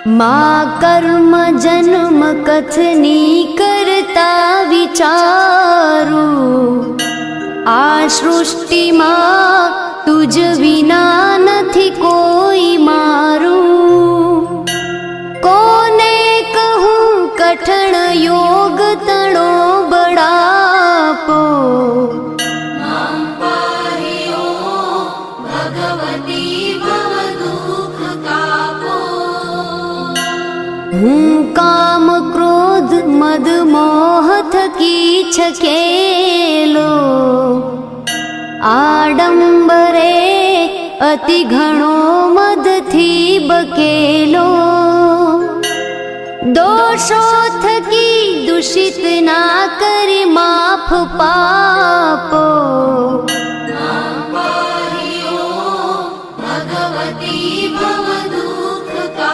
मा કર્મ જન્મ કથની કરતા વિચારું, આ સૃષ્ટિમાં તુજ વિના નથી કોઈ મારું. કોને કહું કઠણ યોગ તણો બળાપો, હું કામ ક્રોધ મદ મોહ થકી છકેલો, આડંબરે અતિ ઘણો મદથી બકેલો. દોષો થકી દૂષિત ના કરી માફ પાપો,